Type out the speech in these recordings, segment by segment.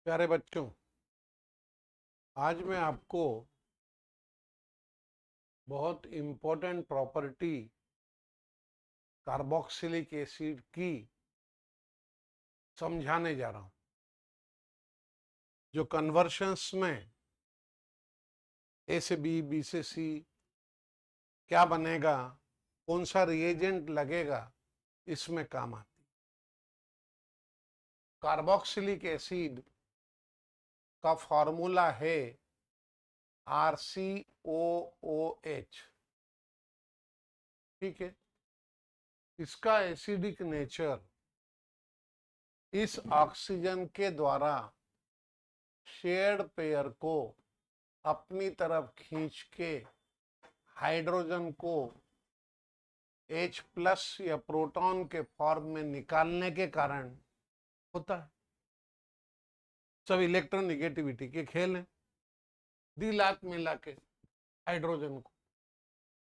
प्यारे बच्चों, आज मैं आपको बहुत इम्पोर्टेंट प्रॉपर्टी कार्बोक्सिलिक एसिड की समझाने जा रहा हूं, जो कन्वर्शंस में ए से बी, बी से सी क्या बनेगा, कौन सा रिएजेंट लगेगा, इसमें काम आती। कार्बोक्सिलिक एसिड का फॉर्मूला है RCOOH। ठीक है, इसका एसिडिक नेचर इस ऑक्सीजन के द्वारा शेयर्ड पेयर को अपनी तरफ खींच के हाइड्रोजन को H प्लस या प्रोटॉन के फॉर्म में निकालने के कारण होता है। सब इलेक्ट्रोनिगेटिविटी के खेल हैं। दी लात मिला के हाइड्रोजन को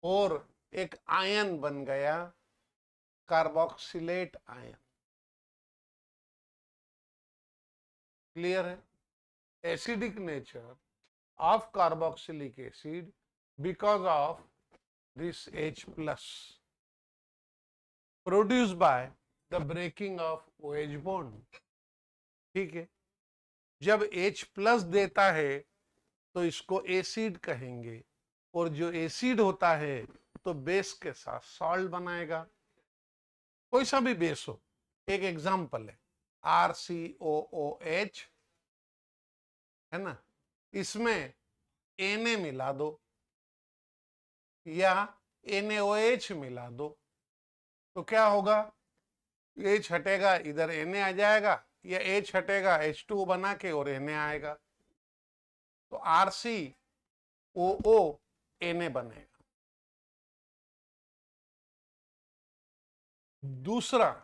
और एक आयन बन गया, कार्बोक्सिलेट आयन। क्लियर है? Acidic nature of carboxylic acid because of this H plus produced by the breaking of OH bond। ठीक है, जब H प्लस देता है तो इसको एसिड कहेंगे, और जो एसिड होता है तो बेस के साथ सॉल्ट बनाएगा। कोई सा भी बेस हो, एक एग्जाम्पल है RCOOH, है ना, इसमें Na मिला दो या NaOH मिला दो तो क्या होगा, H हटेगा, इधर Na आ जाएगा, या H हटेगा, H2 बना के और Na आएगा, तो RCOO Na बनेगा। दूसरा,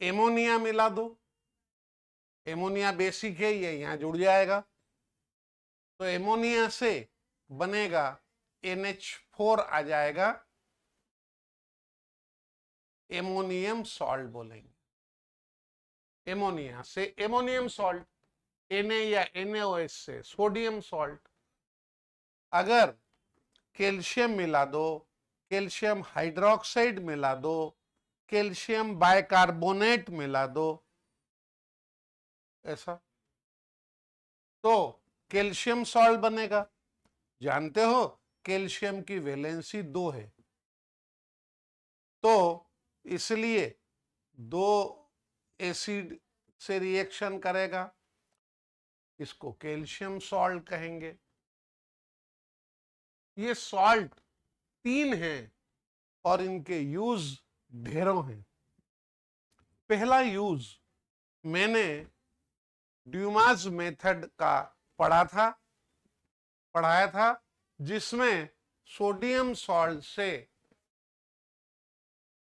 एमोनिया मिला दो, एमोनिया बेसिक है, ये यहां जुड़ जाएगा, तो एमोनिया से बनेगा NH4 आ जाएगा, एमोनियम सॉल्ट बोलेंगे। एमोनिया से एमोनियम सॉल्ट, Na या NaOH से सोडियम सॉल्ट। अगर कैल्शियम मिला दो, कैल्शियम हाइड्रोक्साइड मिला दो, कैल्शियम बाइकार्बोनेट मिला दो, ऐसा तो कैल्शियम सॉल्ट बनेगा। जानते हो कैल्शियम की वैलेंसी 2 है, तो इसलिए 2 एसिड से रिएक्शन करेगा, इसको कैल्शियम सॉल्ट कहेंगे। ये सॉल्ट 3 हैं और इनके यूज ढेरों हैं। पहला यूज मैंने ड्यूमास मेथड का पढ़ाया था, जिसमें सोडियम सॉल्ट से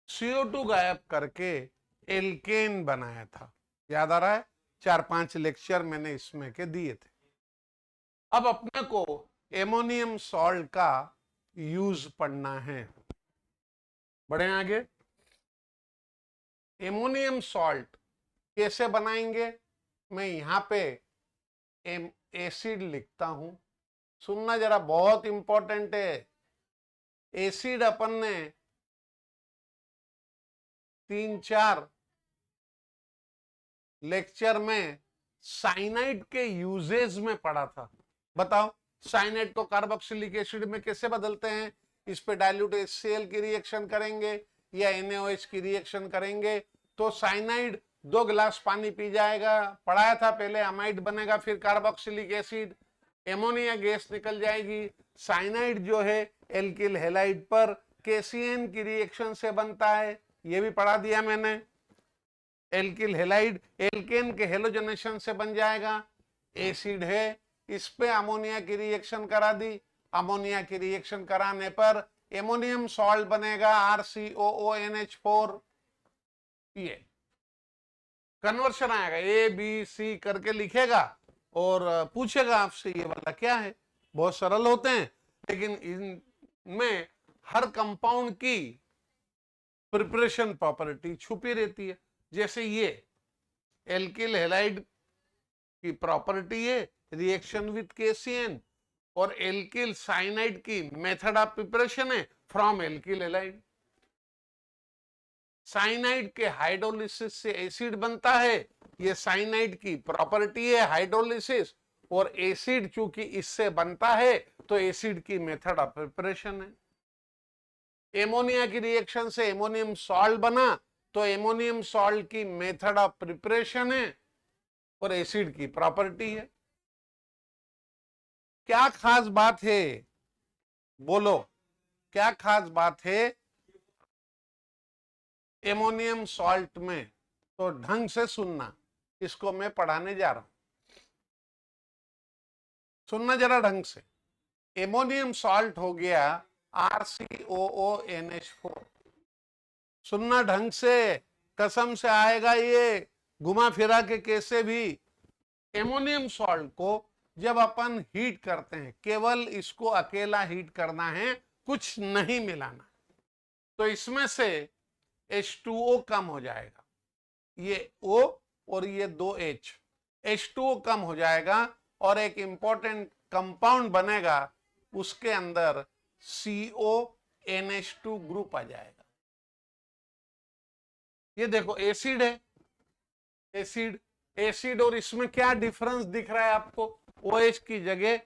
CO2 गायब करके एल्केन बनाया था। याद आ रहा है? 4-5 लेक्चर मैंने इसमें के दिए थे। अब अपने को एमोनियम सॉल्ट का यूज पढ़ना है। बढ़े आगे। एमोनियम सॉल्ट कैसे बनाएंगे, मैं यहां पे एसिड लिखता हूं, सुनना जरा, बहुत इंपॉर्टेंट है। एसिड अपन ने 3-4 लेक्चर में साइनाइड के यूजेज में पढ़ा था। बताओ, साइनाइड को कार्बोक्सिलिक एसिड में कैसे बदलते हैं? इस पे डाइल्यूट HCl की रिएक्शन करेंगे या NaOH की रिएक्शन करेंगे तो साइनाइड 2 गिलास पानी पी जाएगा। पढ़ाया था पहले, अमाइड बनेगा, फिर कार्बोक्सिलिक एसिड, एमोनिया गैस निकल जाएगी। साइनाइड जो है एल्किल हैलाइड पर KCN की रिएक्शन से बनता है, ये भी पढ़ा दिया मैंने। एल्किल हैलाइड एल्केन के हेलोजनेशन से बन जाएगा, एसिड है, इस पे अमोनिया की रिएक्शन करा दी, अमोनिया की रिएक्शन कराने पर एमोनियम सॉल्ट बनेगा RCOONH4। ये कन्वर्शन आएगा, ABC करके लिखेगा और पूछेगा आपसे ये वाला क्या है। बहुत सरल होते हैं, लेकिन इनमें हर कंपाउंड की प्रिपरेशन प्रॉपर्टी छुपी रहती है। जैसे ये एल्किल हैलाइड की प्रॉपर्टी है रिएक्शन विथ KCN, और एल्किल साइनाइड की मेथड ऑफ प्रिपरेशन है फ्रॉम एल्किल एलाइड। साइनाइड के हाइड्रोलिसिस से एसिड बनता है, ये साइनाइड की प्रॉपर्टी है हाइड्रोलिसिस, और एसिड चूंकि इससे बनता है तो एसिड की मेथड ऑफ प्रिपरेशन है। एमोनिया की रिएक्शन से एमोनियम सॉल्ट बना तो एमोनियम सॉल्ट की मेथड ऑफ प्रिपरेशन है और एसिड की प्रॉपर्टी है। क्या खास बात है, बोलो क्या खास बात है एमोनियम सॉल्ट में? तो ढंग से सुनना, इसको मैं पढ़ाने जा रहा हूं, सुनना जरा ढंग से। एमोनियम सॉल्ट हो गया RCOONH4, सुनना ढंग से, कसम से आएगा ये घुमा फिरा के कैसे भी। एमोनियम सॉल्ट को जब अपन हीट करते हैं, केवल इसको अकेला हीट करना है, कुछ नहीं मिलाना, तो इसमें से H2O कम हो जाएगा, ये O और ये 2H, H2O कम हो जाएगा और एक इंपॉर्टेंट कंपाउंड बनेगा, उसके अंदर CONH2 ग्रुप आ जाएगा। ये देखो एसिड है, एसिड एसिड, और इसमें क्या डिफरेंस दिख रहा है आपको? OH की जगह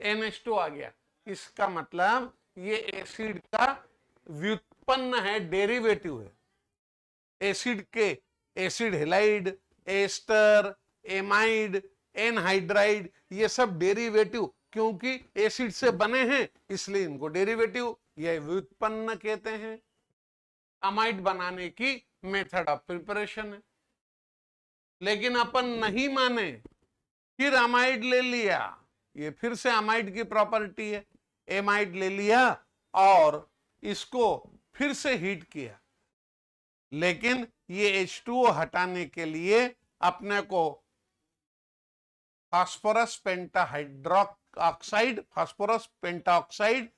NH2 आ गया, इसका मतलब ये एसिड का व्युत्पन्न है, डेरिवेटिव है। एसिड के acid halide, ester, amide, anhydride, ये सब डेरिवेटिव, क्योंकि एसिड से बने हैं इसलिए इनको डेरिवेटिव या व्युत्पन्न कहते हैं। अमाइड बनाने की मेथड ऑफ प्रिपरेशन है, लेकिन अपन नहीं माने, फिर अमाइड ले लिया, ये फिर से अमाइड की प्रॉपर्टी है, एमाइड ले लिया और इसको फिर से हीट किया, लेकिन ये H2O हटाने के लिए अपने को फास्फोरस पेंटाहाइड्रोक्साइड, फास्फोरस पेंटाऑक्साइड,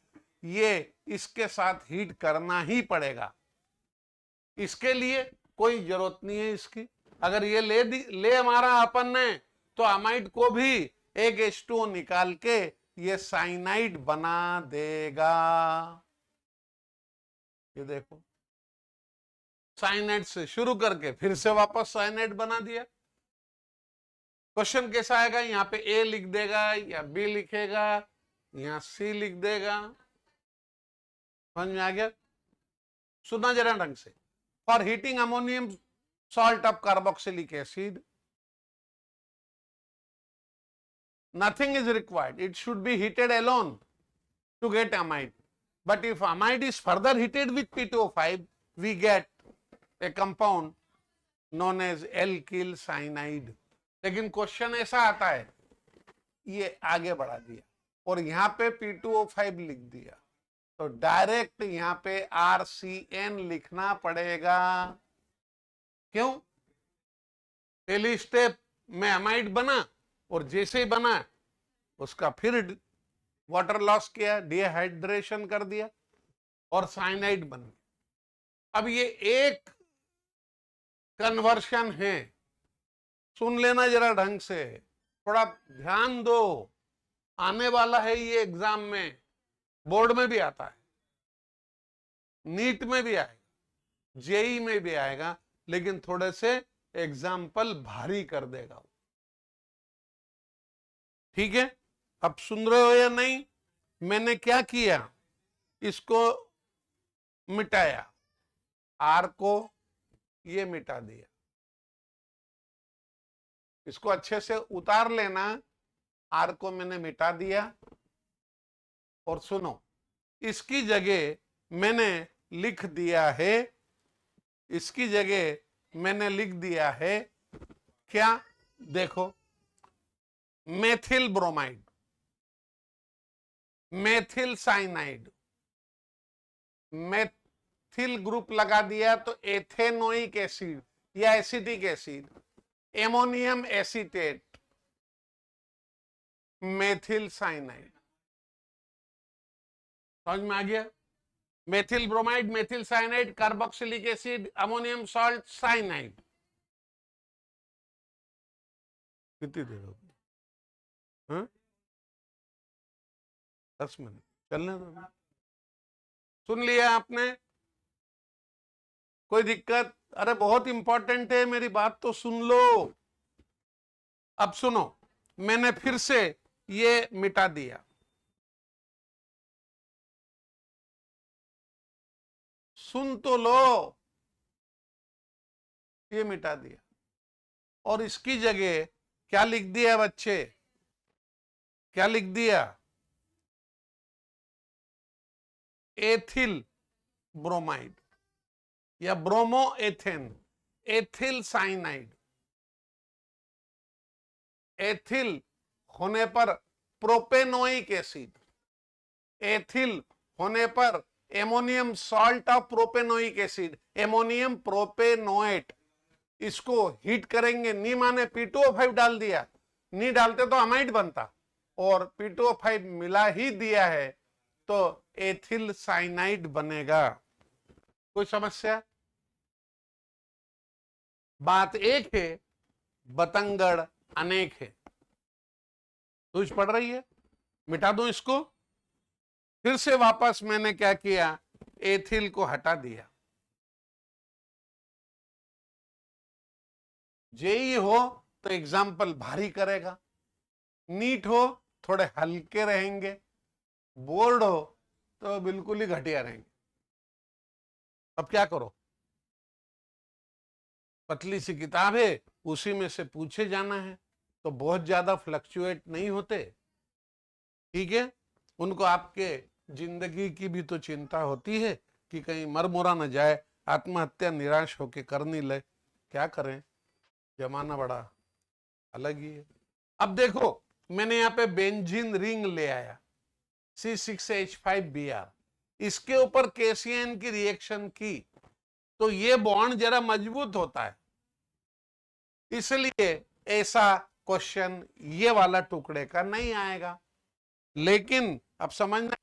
ये इसके साथ हीट करना ही पड़ेगा। इसके लिए कोई जरूरत नहीं है इसकी, अगर ये ले हमारा अपन ने, तो अमाइड को भी एक H2O निकाल के ये साइनाइड बना देगा। ये देखो, साइनाइड से शुरू करके फिर से वापस साइनाइड बना दिया। क्वेश्चन कैसा आएगा? यहाँ पे A लिख देगा या B लिखेगा, यहाँ C लिख देगा। समझ में आ गया? सुनना जरा ढंग से। For heating ammonium salt of carboxylic acid, nothing is required, it should be heated alone to get amide, but if amide is further heated with P2O5, we get a compound known as alkyl cyanide। लेकिन question ऐसा आता है, ये आगे बढ़ा दिया और यहाँ पे P2O5 लिख दिया, तो डायरेक्ट यहाँ पे RCN लिखना पड़ेगा। क्यों? पहली स्टेप में अमाइड बना और जैसे ही बना उसका फिर वाटर लॉस किया, डिहाइड्रेशन कर दिया और साइनाइड बन गया। अब ये एक कन्वर्शन है, सुन लेना जरा ढंग से, थोड़ा ध्यान दो, आने वाला है ये एग्जाम में, बोर्ड में भी आता है, नीट में भी आएगा, जेई में भी आएगा, लेकिन थोड़े से एग्जाम्पल भारी कर देगा। ठीक है, अब सुन रहे हो या नहीं? मैंने क्या किया, इसको मिटाया, आर को ये मिटा दिया, इसको अच्छे से उतार लेना, आर को मैंने मिटा दिया। और सुनो, इसकी जगह मैंने लिख दिया है, इसकी जगह मैंने लिख दिया है क्या? देखो, methyl bromide, methyl cyanide, methyl group लगा दिया तो एथेनोइक एसिड या acetic acid, ammonium acetate, methyl cyanide. समझ में आ गया? Methyl bromide, methyl cyanide, carboxylic acid, ammonium salt, cyanide. कितनी देर होगी? हाँ? 10 मिनट चलने दो। सुन लिया आपने? कोई दिक्कत? अरे बहुत इंपॉर्टेंट है, मेरी बात तो सुन लो। अब सुनो, मैंने फिर से ये मिटा दिया। सुन तो लो, ये मिटा दिया और इसकी जगह क्या लिख दिया बच्चे? क्या लिख दिया? एथिल ब्रोमाइड या bromo ethane, ethyl cyanide. Ethyl होने पर प्रोपेनोइक एसिड, एथिल होने पर ammonium salt of propanoic acid, ammonium propanoate. इसको हीट करेंगे, नी माने P2O5 डाल दिया, नी डालते तो अमाइड बनता, और P2O5 मिला ही दिया है तो एथिल साइनाइड बनेगा। कोई समस्या? बात एक है, बतंगड़ अनेक है। तुझ पढ़ रही है? मिटा दूं इसको? फिर से वापस मैंने क्या किया, एथिल को हटा दिया। जेई हो तो एग्जाम्पल भारी करेगा, नीट हो थोड़े हल्के रहेंगे, बोर्ड हो तो बिल्कुल ही घटिया रहेंगे। अब क्या करो, पतली सी किताब है, उसी में से पूछे जाना है, तो बहुत ज्यादा फ्लक्चुएट नहीं होते, ठीक है। उनको आपके जिंदगी की भी तो चिंता होती है कि कहीं मर मुरा न जाए, आत्महत्या निराश होके कर नहीं ले, क्या करें, जमाना बड़ा अलग ही है। अब देखो, मैंने यहाँ पे बेंजीन रिंग ले आया, C6H5Br, इसके ऊपर KCN की रिएक्शन की तो ये बॉन्ड जरा मजबूत होता है, इसलिए ऐसा क्वेश्चन ये वाला टुकड़े का नहीं आएगा। लेकिन अब समझना,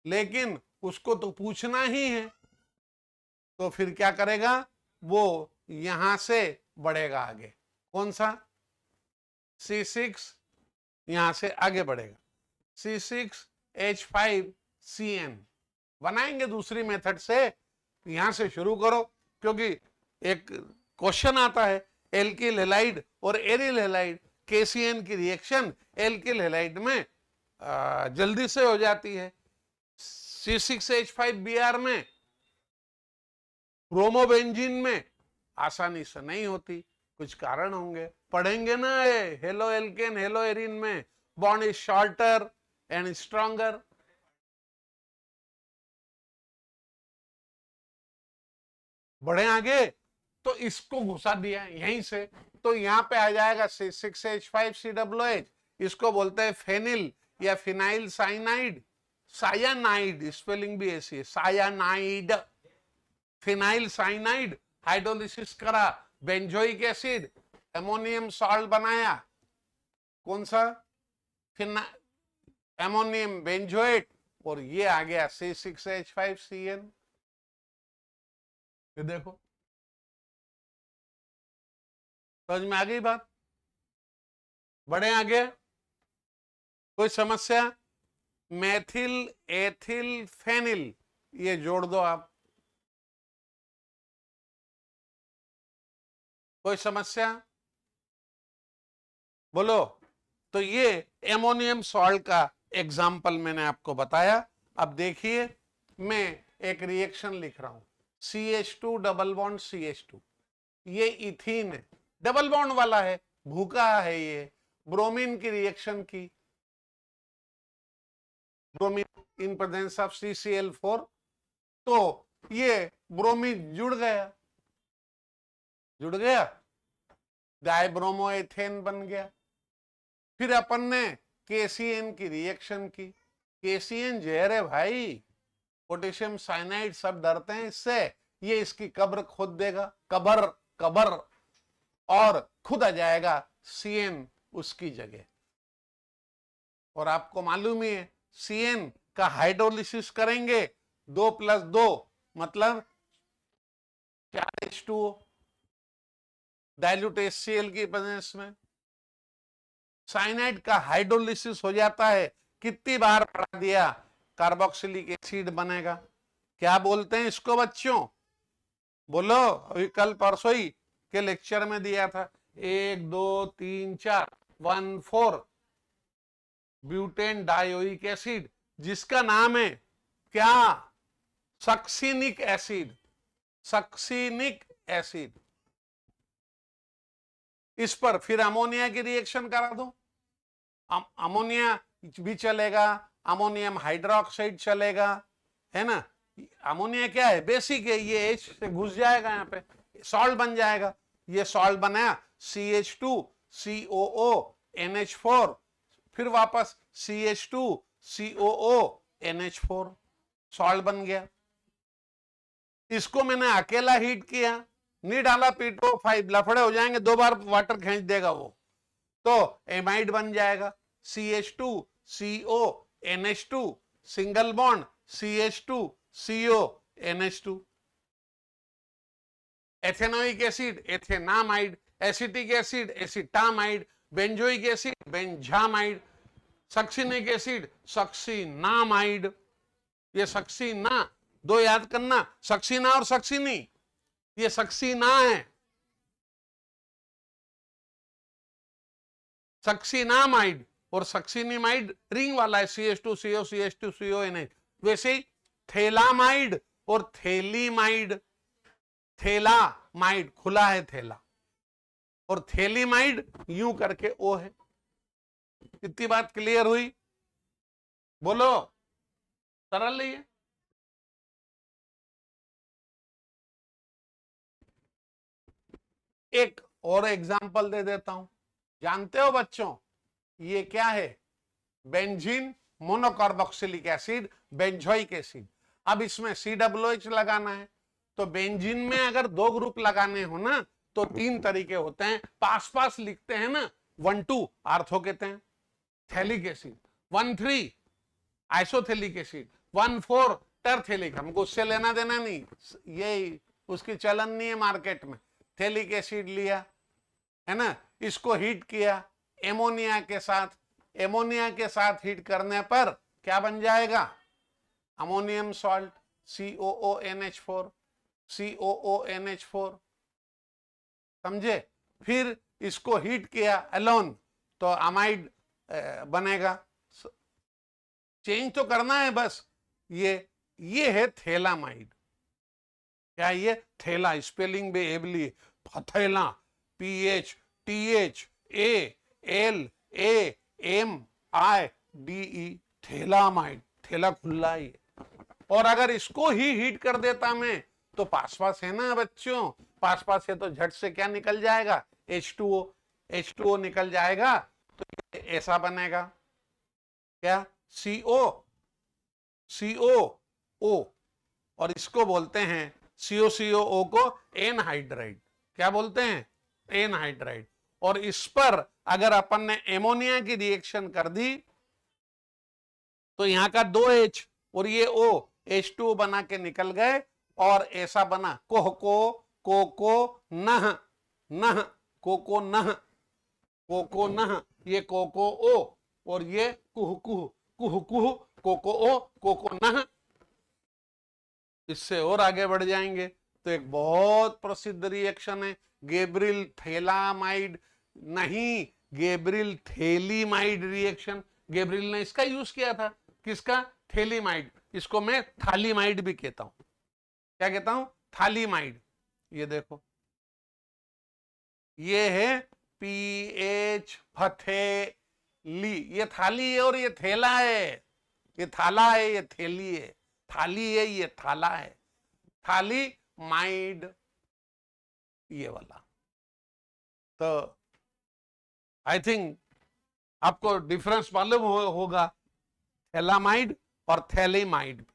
लेकिन उसको तो पूछना ही है, तो फिर क्या करेगा वो, यहां से बढ़ेगा आगे। कौन सा? C6 यहां से आगे बढ़ेगा, C6H5CN बनाएंगे दूसरी मेथड से। यहां से शुरू करो, क्योंकि एक क्वेश्चन आता है एल्किल हैलाइड और एरिल हैलाइड, KCN की रिएक्शन एल्किल हैलाइड में जल्दी से हो जाती है, C6H5Br में, ब्रोमोबेंजीन में आसानी से नहीं होती। कुछ कारण होंगे, पढ़ेंगे ना ये, हेलो एल्केन हेलो एरिन में bond is shorter and stronger. बढ़े आगे, तो इसको घुसा दिया यहीं से, तो यहां पे आ जाएगा C6H5COOH, इसको बोलते हैं फेनिल या फिनाइल साइनाइड, सायानाइड, स्पेलिंग भी ऐसी है, सायानाइड, फिनाइल साइनाइड, हाइड्रोलिसिस करा, बेंजोइक एसिड, एमोनियम सॉल्ट बनाया, कौन सा? एमोनियम बेंजोएट, और ये आ गया C6H5CN। ये देखो, समझ में आ गई बात? बढ़े आगे, कोई समस्या? मेथिल एथिल फेनिल, ये जोड़ दो आप, कोई समस्या? बोलो। तो ये एमोनियम सॉल्ट का एग्जाम्पल मैंने आपको बताया। अब देखिए, मैं एक रिएक्शन लिख रहा हूं, CH2 डबल बॉन्ड CH2, ये इथीन है, डबल बॉन्ड वाला है, भूखा है ये, ब्रोमीन की रिएक्शन की, bromine in presence of CCl4, तो ये ब्रोमीन जुड़ गया, जुड़ गया, डाइब्रोमोएथेन बन गया। फिर अपन ने KCN की रिएक्शन की, KCN जहर है भाई, पोटेशियम साइनाइड, सब डरते हैं इससे, ये इसकी कब्र खोद देगा, कब्र कब्र, और खुद आ जाएगा CN उसकी जगह। और आपको मालूम ही है, CN का हाइड्रोलिसिस करेंगे 2+2 मतलब 4H2O, डाइल्यूट HCl की प्रेजेंस में, साइनाइड का हाइड्रोलिसिस हो जाता है, कितनी बार पढ़ा दिया, कार्बोक्सिलिक एसिड बनेगा। क्या बोलते हैं इसको बच्चों, बोलो, अभी कल परसों ही के लेक्चर में दिया था, 1 2 3 4 1 4 ब्यूटेन डायोइक एसिड, जिसका नाम है क्या, सक्सिनिक एसिड, सक्सिनिक एसिड। इस पर फिर अमोनिया की रिएक्शन करा दो, अमोनिया भी चलेगा, अमोनियम हाइड्रोक्साइड चलेगा, है ना। अमोनिया क्या है, बेसिक है, ये H से घुस जाएगा, यहाँ पे सॉल्ट बन जाएगा। ये सॉल्ट बनाया CH2 COO NH4, फिर वापस CH2 COO NH4, सॉल्ट बन गया। इसको मैंने अकेला हीट किया, नहीं डाला P2O5, लफड़े हो जाएंगे, 2 बार वाटर खींच देगा वो, तो एमाइड बन जाएगा, CH2 CO NH2 single bond CH2 CO NH2। Ethanoic acid ethanamide, acetic acid acetamide, benzoic acid benzamide, succinic acid succinamide. ये सक्सिना, 2 याद करना, सक्सिना और सक्सिनी, ये सक्सिना है, सक्सिनामाइड और सक्सिनीमाइड रिंग वाला है, CH2 CO CH2 CO NH। वैसे ही थेलामाइड और थेलीमाइड, थेलामाइड खुला है थैला, और थेलीमाइड यूं करके O है। इतनी बात क्लियर हुई, बोलो, सरल है। एक और एग्जांपल दे देता हूं, जानते हो बच्चों ये क्या है, benzene monocarboxylic acid, benzoic acid. अब इसमें COOH लगाना है, तो बेंजीन में अगर 2 ग्रुप लगाने हो ना, तो 3 तरीके होते हैं, पास पास लिखते हैं ना, 1 2 आर्थो कहते हैं, थैलिक एसिड, 1 3 आइसोथेलिक एसिड, 1 4 टरथेलिक। हमको उससे लेना देना नहीं, ये उसकी चलन नहीं है मार्केट में। थैलिक एसिड लिया, है ना, इसको हीट किया एमोनिया के साथ, एमोनिया के साथ हीट करने पर क्या बन जाएगा, अमोनियम सॉल्ट COONH4, COONH4, समझे। फिर इसको हीट किया एलोन, तो अमाइड बनेगा। चेंज तो करना है बस। ये है थैलामाइड। क्या ये थैला, स्पेलिंग भी एबली, थैला, PHTHALAMIDE, थैलामाइड, थैला खुला ही है। और अगर इसको ही हीट कर देता मैं, तो पास पास है ना बच्चों, पास पास है तो झट से क्या निकल जाएगा, H2O निकल जाएगा, तो ऐसा बनेगा क्या, COO, और इसको बोलते हैं COCOO को एनहाइड्राइड। क्या बोलते हैं, एनहाइड्राइड। और इस पर अगर अपन ने एमोनिया की रिएक्शन कर दी, तो यहां का 2 H और ये O, H2O बना के निकल गए, और ऐसा बना कोको, कोको नह, नह, कोको नह, कोको नह, ये कोको ओ, और ये कुह कुह, कुह कुह, कोको ओ, कोको नह। इससे और आगे बढ़ जाएंगे तो एक बहुत प्रसिद्ध रिएक्शन है गेब्रिल थैलामाइड, नहीं, गेब्रिल थैलीमाइड रिएक्शन। गेब्रिल ने इसका यूज किया था, किसका, थैलीमाइड। इसको मैं थालीमाइड भी कहता हूं। क्या कहता हूं, थालीमाइड। ये देखो, ये है PH फथेली, ये थाली है और ये थैला है, ये थाला है, ये थैली है, थाली है, ये थाला है, थाली माइड, ये वाला। तो आई थिंक आपको डिफरेंस मालूम होगा, थैलामाइड और थैलीमाइड।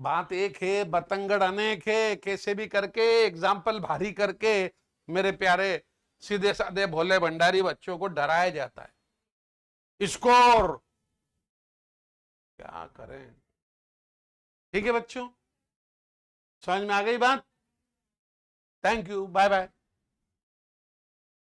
बात एक है, बतंगड़ अनेक है, कैसे भी करके एग्जाम्पल भारी करके मेरे प्यारे सीधे साधे भोले भंडारी बच्चों को डराया जाता है। स्कोर क्या करें। ठीक है बच्चों, समझ में आ गई बात। Thank you, bye bye.